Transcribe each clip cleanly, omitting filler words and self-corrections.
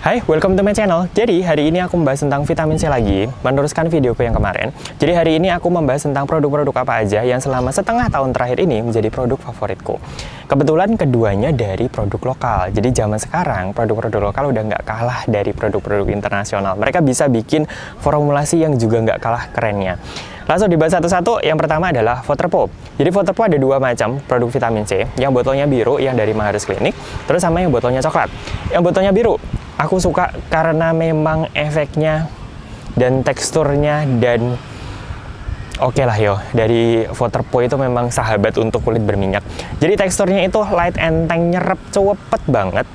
Hai, welcome to my channel. Jadi hari ini aku membahas tentang vitamin C lagi, meneruskan videoku yang kemarin. Jadi hari ini aku membahas tentang produk-produk apa aja yang selama setengah tahun terakhir ini menjadi produk favoritku. Kebetulan keduanya dari produk lokal. Jadi zaman sekarang produk-produk lokal udah nggak kalah dari produk-produk internasional. Mereka bisa bikin formulasi yang juga nggak kalah kerennya. Langsung dibahas satu-satu. Yang pertama adalah Waterpop. Jadi Waterpop ada dua macam produk vitamin C. Yang botolnya biru yang dari Maharus Clinic, terus sama yang botolnya coklat. Yang botolnya biru aku suka karena memang efeknya dan teksturnya dan oke lah yo, dari Waterpop itu memang sahabat untuk kulit berminyak. Jadi teksturnya itu light enteng, nyerep cepet banget.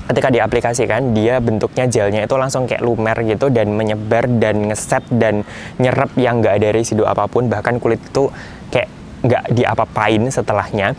Ketika diaplikasikan, dia bentuknya gelnya itu langsung kayak lumer gitu dan menyebar dan ngeset dan nyerap yang nggak ada residu apapun, bahkan kulit itu kayak nggak diapa-apain setelahnya.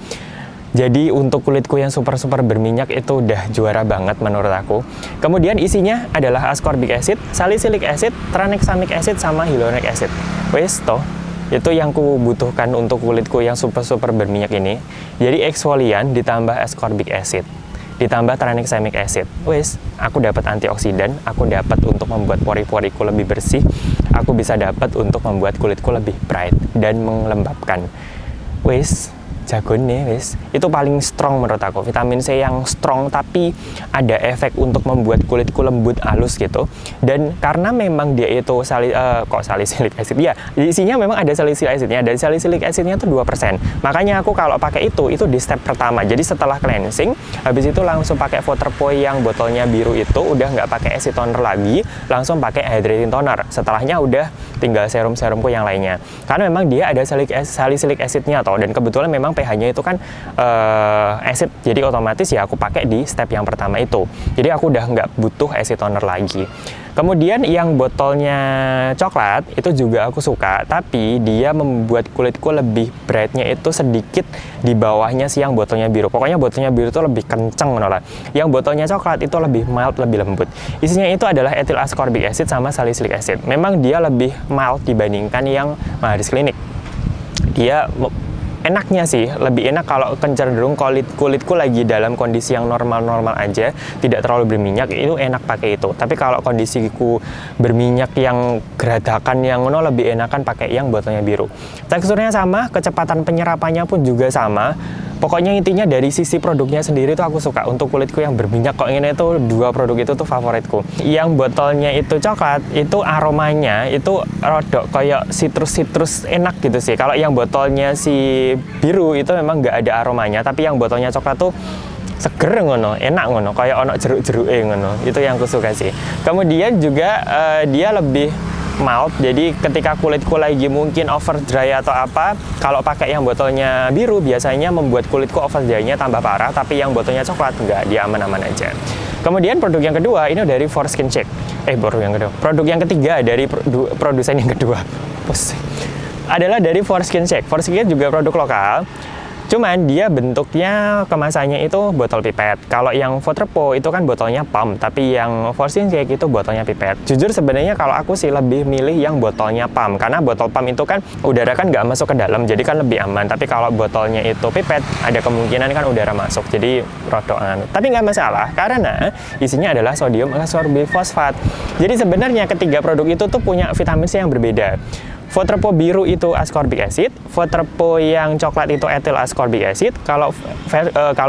Jadi untuk kulitku yang super berminyak itu udah juara banget menurut aku. Kemudian isinya adalah ascorbic acid, salicylic acid, tranexamic acid, sama hyaluronic acid. Wes toh, itu yang ku butuhkan untuk kulitku yang super berminyak ini. Jadi eksfolian ditambah ascorbic acid, ditambah tranexamic acid. Wes, aku dapat antioksidan, aku dapat untuk membuat pori-poriku lebih bersih, aku bisa dapat untuk membuat kulitku lebih bright dan melembabkan. Wes, jago nih, wes. Itu paling strong menurut aku. Vitamin C yang strong tapi ada efek untuk membuat kulitku lembut, halus gitu. Dan karena memang dia itu salicylic acid ya, isinya memang ada salicylic acidnya. Dan salicylic acidnya tuh 2%. Makanya aku kalau pakai itu di step pertama. Jadi setelah cleansing, habis itu langsung pakai Waterpop yang botolnya biru itu, udah nggak pakai acid toner lagi, langsung pakai hydrating toner. Setelahnya udah tinggal serum-serumku yang lainnya. Karena memang dia ada salicylic acidnya toh, dan kebetulan memang pH-nya itu kan acid, jadi otomatis ya aku pakai di step yang pertama itu. Jadi aku udah nggak butuh acid toner lagi. Kemudian yang botolnya coklat itu juga aku suka, tapi dia membuat kulitku lebih brightnya itu sedikit di bawahnya si yang botolnya biru. Pokoknya botolnya biru itu lebih kenceng menolak. Yang botolnya coklat itu lebih mild, lebih lembut. Isinya itu adalah ethyl ascorbic acid sama salicylic acid. Memang dia lebih mild dibandingkan yang Maharus Clinic. Dia enaknya sih, lebih enak kalau cenderung kulitku lagi dalam kondisi yang normal-normal aja, tidak terlalu berminyak, itu enak pakai itu. Tapi kalau kondisiku berminyak yang geradakan yang lebih enakan pakai yang botolnya biru. Teksturnya sama, kecepatan penyerapannya pun juga sama. Pokoknya intinya dari sisi produknya sendiri tuh aku suka. Untuk kulitku yang berminyak kok ini tuh dua produk itu tuh favoritku. Yang botolnya itu coklat, itu aromanya itu rodok kayak citrus enak gitu sih. Kalau yang botolnya si biru itu memang nggak ada aromanya, tapi yang botolnya coklat tuh seger ngono, enak ngono, kayak ono jeruk-jeruke ngono. Itu yang aku suka sih. Kemudian juga dia lebih mild, jadi ketika kulitku lagi mungkin over dry atau apa, kalau pakai yang botolnya biru biasanya membuat kulitku over dry-nya tambah parah, tapi yang botolnya coklat enggak, dia aman-aman aja. Kemudian produk yang kedua ini dari Foreskin Shake. Produk yang ketiga dari produsen yang kedua adalah dari Foreskin Shake. Foreskin juga produk lokal. Cuman dia bentuknya kemasannya itu botol pipet. Kalau yang Waterpop itu kan botolnya pump, tapi yang Foreskin Shake itu botolnya pipet. Jujur sebenarnya kalau aku sih lebih milih yang botolnya pump, karena botol pump itu kan udara kan nggak masuk ke dalam, jadi kan lebih aman. Tapi kalau botolnya itu pipet, ada kemungkinan kan udara masuk, jadi rodokan. Tapi nggak masalah, karena isinya adalah sodium ascorbic fosfat. Jadi sebenarnya ketiga produk itu tuh punya vitamin C yang berbeda. Waterpop biru itu ascorbic acid, Waterpop yang coklat itu ethyl ascorbic acid, kalau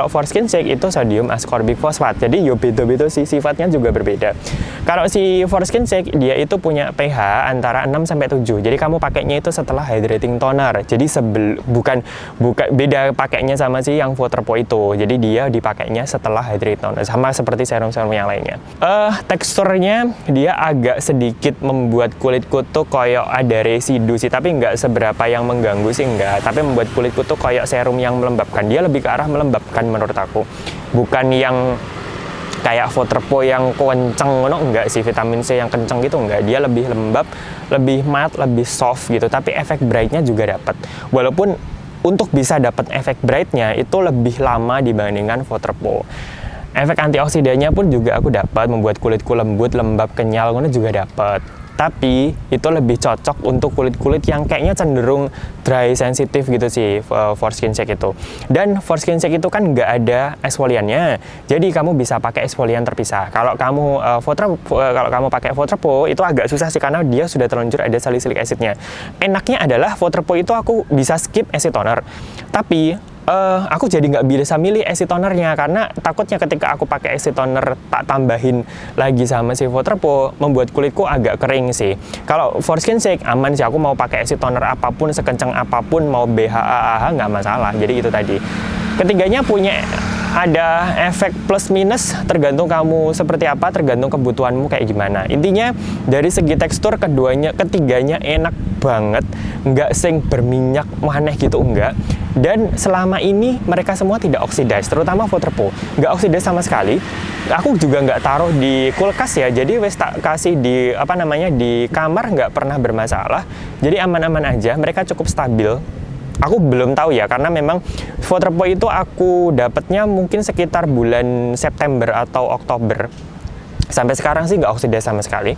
Foreskin Shake itu sodium ascorbic fosfat. Jadi yo beda-beda sih, sifatnya juga berbeda. Kalau si Foreskin Shake dia itu punya pH antara 6 sampai 7. Jadi kamu pakainya itu setelah hydrating toner. Jadi bukan beda pakainya sama si yang Waterpop itu. Jadi dia dipakainya setelah hydrating toner, sama seperti serum-serum yang lainnya. Teksturnya dia agak sedikit membuat kulitku tuh kayak ada residu sih, tapi nggak seberapa yang mengganggu sih, enggak. Tapi membuat kulitku tuh kayak serum yang melembabkan. Dia lebih ke arah melembabkan menurut aku, bukan yang kayak Waterpop yang kenceng, enggak sih. Vitamin C yang kenceng gitu enggak. Dia lebih lembab, lebih mild, lebih soft gitu. Tapi efek brightnya juga dapat. Walaupun untuk bisa dapat efek brightnya itu lebih lama dibandingkan Waterpop. Efek antioksidannya pun juga aku dapat, membuat kulitku lembut, lembab, kenyal, juga dapat. Tapi itu lebih cocok untuk kulit-kulit yang kayaknya cenderung dry sensitif gitu sih, Foreskin Shake itu. Dan Foreskin Shake itu kan nggak ada eksfoliannya, jadi kamu bisa pakai eksfolian terpisah. Kalau kamu pakai Vautrepo itu agak susah sih karena dia sudah terlanjur ada salicylic acidnya. Enaknya adalah Vautrepo itu aku bisa skip acid toner, tapi aku jadi nggak bisa milih acid tonernya karena takutnya ketika aku pakai acid toner tak tambahin lagi sama si Vautrepo membuat kulitku agak kering sih. Kalau Foreskin Shake aman sih, aku mau pakai acid toner apapun, sekencang apapun, mau BHA AH nggak masalah. Jadi itu tadi. Ketiganya punya ada efek plus minus tergantung kamu seperti apa, tergantung kebutuhanmu kayak gimana. Intinya dari segi tekstur ketiganya enak banget, nggak sing berminyak maneh gitu, enggak. Dan selama ini mereka semua tidak oxidize, terutama Vautrepo nggak oxidize sama sekali. Aku juga nggak taruh di kulkas ya, jadi wes tak kasih di di kamar, nggak pernah bermasalah. Jadi aman-aman aja, mereka cukup stabil. Aku belum tahu ya, karena memang Vautrepo itu aku dapatnya mungkin sekitar bulan September atau Oktober. Sampai sekarang sih nggak oksidas sama sekali.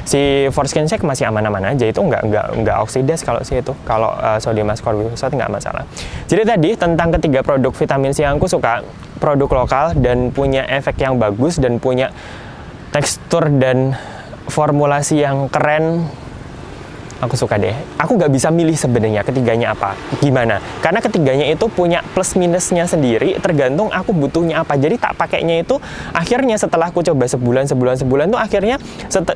Si Foreskin Shake masih aman-aman aja, itu nggak oksidas kalau sih itu. Kalau sodium ascorbate nggak masalah. Jadi tadi tentang ketiga produk vitamin C yang aku suka, produk lokal dan punya efek yang bagus dan punya tekstur dan formulasi yang keren. Aku suka deh. Aku nggak bisa milih sebenarnya ketiganya apa, gimana. Karena ketiganya itu punya plus minusnya sendiri, tergantung aku butuhnya apa. Jadi tak pakainya itu akhirnya setelah aku coba sebulan tuh akhirnya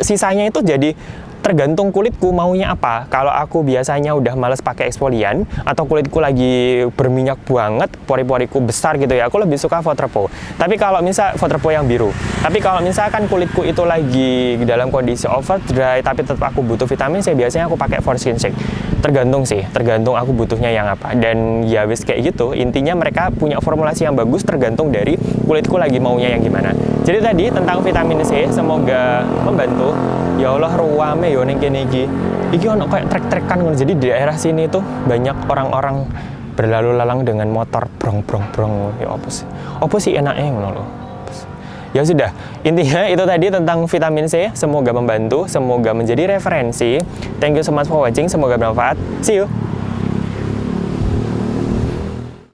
sisanya itu jadi tergantung kulitku maunya apa. Kalau aku biasanya udah males pakai eksfolian atau kulitku lagi berminyak banget, pori-poriku besar gitu ya, aku lebih suka Vautrepo. Tapi kalau misal Vautrepo yang biru. Tapi kalau misalkan kulitku itu lagi dalam kondisi over dry tapi tetap aku butuh vitamin C, biasanya aku pakai Foreskin Shake. Tergantung sih, tergantung aku butuhnya yang apa. Dan ya wis kayak gitu. Intinya mereka punya formulasi yang bagus tergantung dari kulitku lagi maunya yang gimana. Jadi tadi tentang vitamin C, semoga membantu. Ya Allah, ruame yo ning kene iki. Iki ono kayak trek-trekan ngono. Jadi di daerah sini tuh banyak orang-orang berlalu lalang dengan motor brong. Ya opo sih enaknya ngono lho. Ya sudah, intinya itu tadi tentang vitamin C. Semoga membantu, semoga menjadi referensi. Thank you so much for watching, semoga bermanfaat. See you.